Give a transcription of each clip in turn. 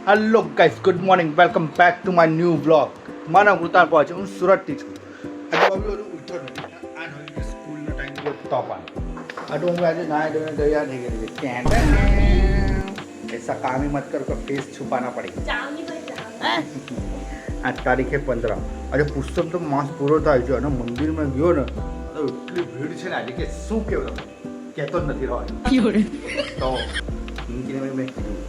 Hello guys, good morning, welcome back to my new vlog. મારા વૃતાન પહોંચે, હું સુરતથી છું. આજે બાબુ ઉઠ્યો નથી. આ નવી સ્કૂલનો ટાઈમ થયો તો પણ આ તો હું આજે નાય ધોઈને તૈયાર થઈ ગઈ હતી. ऐसा काम ही मत कर को फेस छुपाना पड़ेगा. 8 તારીખે 15. આજે પુસ્તક તો માસ પૂરો થાય છે અને મંદિરમાં ગયો ને તો એટલી ભીડ છે ને આજે કે શું કહેવું તમે કહેતો જ નથી રહેવાનું. તો ઇન્કીને મેં કીધું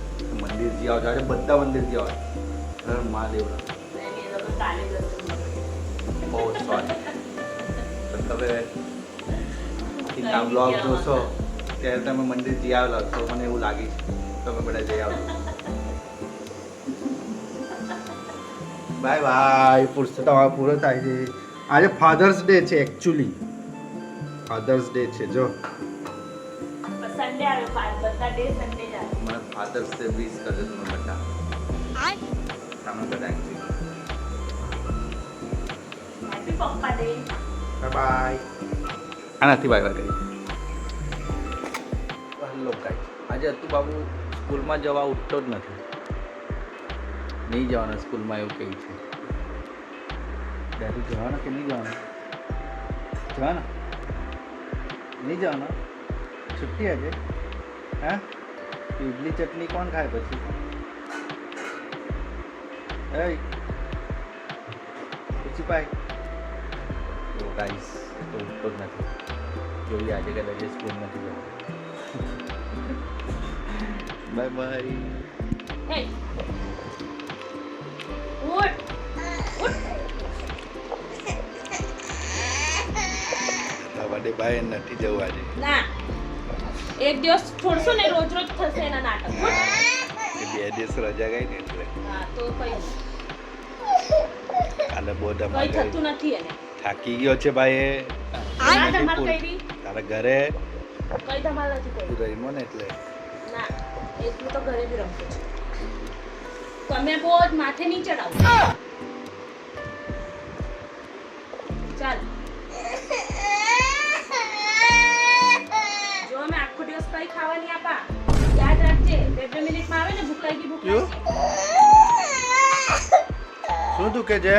મંદિર જી આવો આજે બધા મંદિર જી આવે મહાદેવના બહુ સોરી પણ તમે આ બ્લોગ જોશો ત્યારે તમે મંદિર જી આવેલા તો મને એવું લાગે છે તમે બધા જઈ આવજો. Bye bye. પુસ્તક તમારો પૂરો થાય છે. આજે ફાધર્સ ડે છે. એકચ્યુઅલી ફાધર્સ ડે છે. જો સન્ડે આવે બધા ડે સન્ડે જ આવે. મને ફાધર્સ ડે વિશ કરજો તમે બધા. તમે બધા હેપી પપ્પા ડે. Bye bye. આનાથી બાય બાય કરી. હેલો ગાઈસ, આજે હતું બાબુ સ્કૂલમાં જવા ઉઠતો જ નથી. નહીં જવાના સ્કૂલમાં એવું કહે છે. ડેડી જવાના કે નહીં જવાના? જવાના નહીં જવાના? છુટ્ટી આજે? હા, ઇડલી ચટણી કોણ ખાય પછી? એ પૂછી પાય તો ગાઈસ તો ઉઠતો જ નથી. જોઈએ આજે કદાચ સ્કૂલ નથી જવાનું. Bye bye. હે ઉઠ ઉઠ. તમારે બાય નથી જવું આજે. ના, એક દિવસ છોડશો ને રોજ રોજ થશે એના નાટક. એ 2 દિવસ રજા ગઈ ને એટલે. હા તો કઈ કાલે બહુ કઈ ધમાલ થતું નથી એને. થાકી ગયો છે ભાઈ. ના ધમાલ કરી તારા ઘરે કઈ ધમાલ નથી કરી. રહીમો ને એટલે ના, એટલું તો ઘરે બી રમતો છે. તમે બહુ જ માથે નહીં ચડાવો. ચાલ જો અમે આખો દિવસ કઈ ખાવા નહીં આપા. યાદ રાખજે 2 મિનિટમાં આવે ને ભૂખ લાગી ભૂખ લાગી. શું તું કે છે?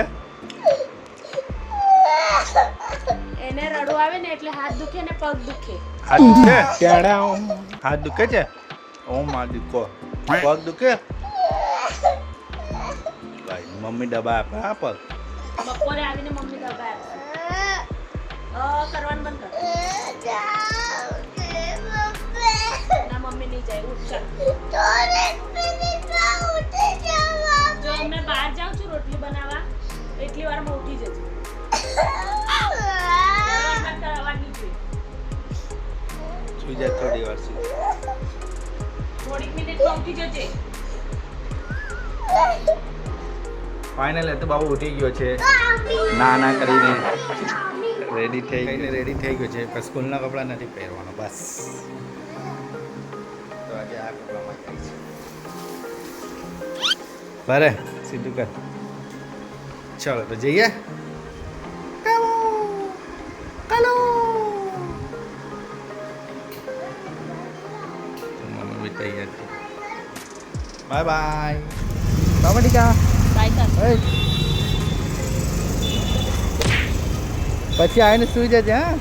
એને રડો આવે ને એટલે હાથ દુખે ને પગ દુખે. હાથ દુખે? હાથ દુખે છે? ઓ માં દીકો. પગ દુખે? ભાઈ મમ્મી દબા આપે હા પગ. બપોરે આવીને મમ્મી દબાય કરવાનું બંધ કર. ના મમ્મી નહીં જાય. ઉઠ ચાલ. જો અમે બહાર જાઉં છું રોટલી બનાવવા એટલી વારમાં ઉઠી જજો. કરવાની જોઈએ. સુઈ જાય થોડી વાર સુધી. થોડીક મિનિટમાં ઉઠી જજે. ફાઇનલ તો બાબુ ઉઠી ગયો છે. ના કરીને રેડી થઈ ગયો છે. પણ સ્કૂલના કપડાં નથી પહેરવાના બસ. તો આજે આ કપડામાં જાય છે. બરે સીધું કર. ચાલો તો જઈએ. મમ્મી બી તૈયાર છે. Bye bye. બાબા બાય કર. પછી આવીને સુઈ જજે. હા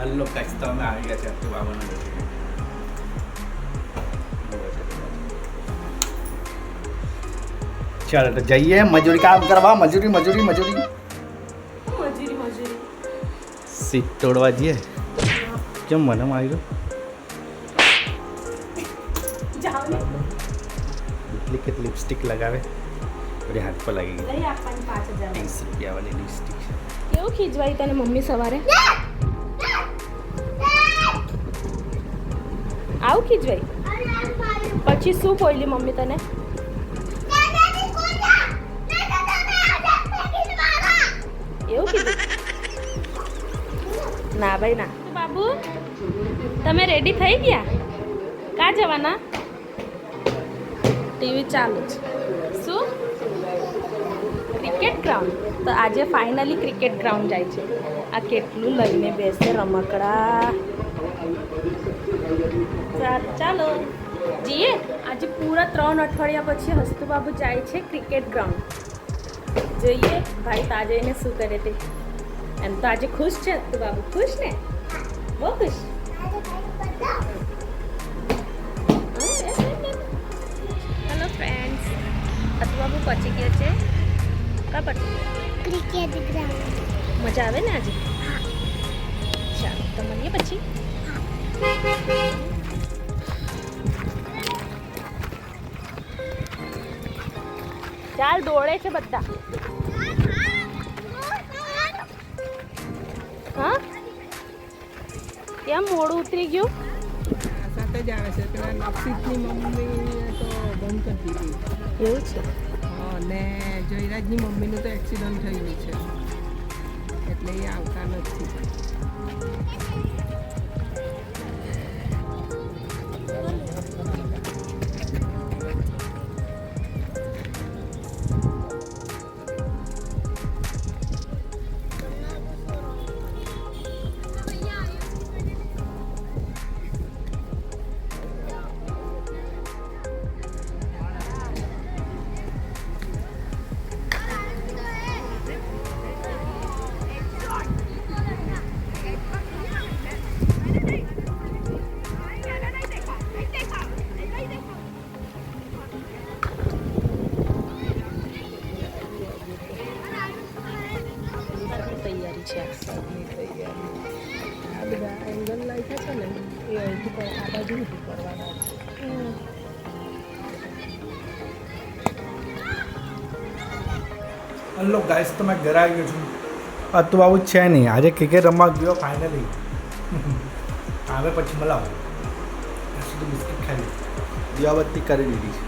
હલ્લો ગાઈસ, તો અમે આવી ગયા છે તો બાબાના ઘરે. ચાલો તો જઈએ મજૂરી કામ કરવા. મજૂરી સીટ તોડવા જઈએ. કેમ મને માર્યો? ડુપ્લિકેટ લિપસ્ટિક લગાવે પછી હાથ પર લાગી ગઈ. લઈ આપવાની 5000 30 રૂપિયા વાળી લિપસ્ટિક છે. કેવું ખીજવાઈ તને મમ્મી સવારે? આવું ખીજવાઈ? પછી શું બોલી મમ્મી તને? એવું કીધું? ના ભાઈ ના. બાબુ તમે રેડી થઈ ગયા? ક્યાં જવાના? ટીવી ચાલુ છે. શું? Cricket ground? તો આજે ફાઇનલી ક્રિકેટ ગ્રાઉન્ડ જાય છે. આ કેટલું લઈને બેસે રમકડા. ચાલો જીએ. આજે પૂરા 3 અઠવાડિયા પછી હસ્તુ બાબુ જાય છે ક્રિકેટ ગ્રાઉન્ડ. જોઈએ ભાઈ તા જઈને શું કરે તે. એમ તો આજે ખુશ છે હસ્તુ બાબુ. ખુશ ને? બહુ ખુશ. હેલો ફ્રેન્ડ્સ, હસ્તુ બાબુ પહોંચી ગયો છે. કા પર? Cricket ground. મજા આવે ને આજે? ચાલો તો મળીએ પછી. ચાલ દોડે છે બધા. હા કેમ મોડું ઉતરી ગયું? સાથે જ આવે છે પેલા નક્ષિતની મમ્મી તો બંધ કરી દીધી. એવું છે. અને જયરાજની મમ્મીનું તો એક્સિડન્ટ થયું છે એટલે એ આવતા નથી. તૈયારી છે. સબની તૈયારી આ બધા એંગલ લાગ્યા છે ને એ અહીંથી પણ આ બાજુ ઊભું કરવાના છે. હલો ગાઈસ, તો મેં ઘરે આવી ગયો છું. તો આવું છે નહીં. આજે ક્રિકેટ રમવા ગયો ફાઇનલી. આવે પછી મળાવો. ત્યાં સુધી બિસ્કિટ ખાઈ દીવાબત્તી કરી દીધી છે.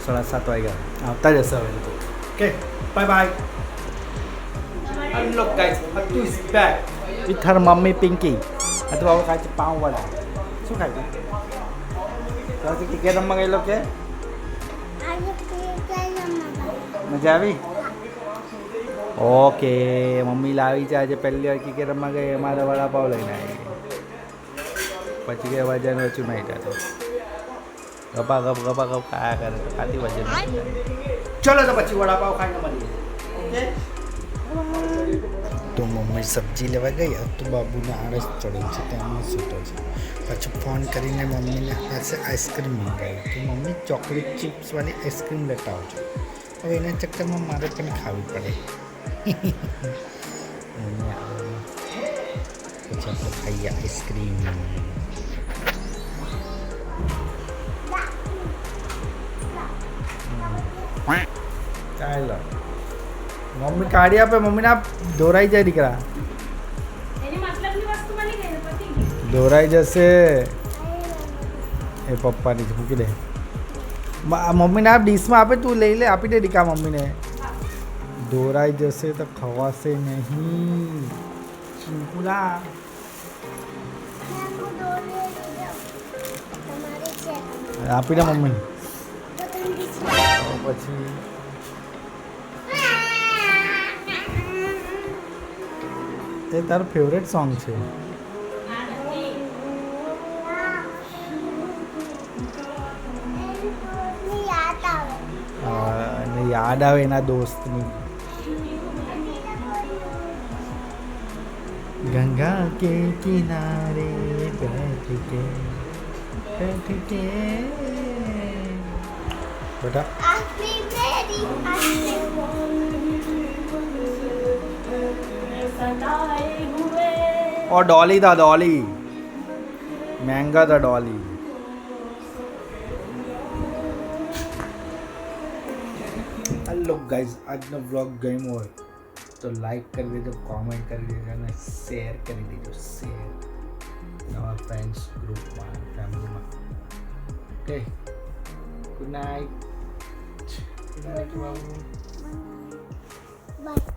7:30 વાગ્યા આવતા જ હશે હવે તો. Okay bye bye. Hello guys, Atu is back with her mummy Pinky. તો આવું ખાય છે પાઉંવાળા. શું ખાય છે? તો ક્રિકેટ રમવા ગયેલો કે મજા આવી? ઓકે, મમ્મી લાવી છે આજે પહેલી વાર ક્રિકેટ રમવા ગઈ. અમારા વડાપાવ લઈને આવી. પછી કે વજન ઓછું નહીં થતું. ગપા ગપ ખાયા કરે ખાતી વજન. ચલો તો પછી વડાપાવ ખાઈને મળીએ. ઓકે. તો મમ્મી સબ્જી લેવા ગઈ. તો બાબુને આળસ ચડે છે તેમાં સૂતો છે. પછી ફોન કરીને મમ્મીને પાસે આઈસ્ક્રીમ મંગાવી. તો મમ્મી ચોકલેટ ચિપ્સવાળી આઈસ્ક્રીમ લેતા આવજો. હવે એના ચક્કરમાં મારે પણ ખાવી પડે. પછી આપણે ખાઈએ આઈસ્ક્રીમ. ચાલો મમ્મી કાઢી આપે. મમ્મીને આપ દોરાઈ જાય દીકરા. એની મતલબની વસ્તુ મળી ગઈ ને પતી ગઈ. દોરાઈ જશે. એ પપ્પાની મૂકી દે. મમ્મીને આપ ડીશમાં આપે. તું લઈ લે. આપી દે દીકા મમ્મીને. દોરાઈ જશે તો ખવાશે નહીં. ચીકુલા આપી દે મમ્મી. પછી એ તારું ફેવરેટ સોંગ છે. અને યાદ આવે એના દોસ્તની. ગંગા કે કિનારે બેઠ કે બેટા और डॉली था डॉली महंगा था डॉली. हेलो गाइस, આજનો વ્લોગ ગમ્યો હોય તો લાઈક કરી દેજો, કોમેન્ટ કરી દેજો અને શેર કરી દેજો. શેર તમારા ફ્રેન્ડ્સ ગ્રુપમાં, ફેમિલીમાં. Okay good night Babu Bye.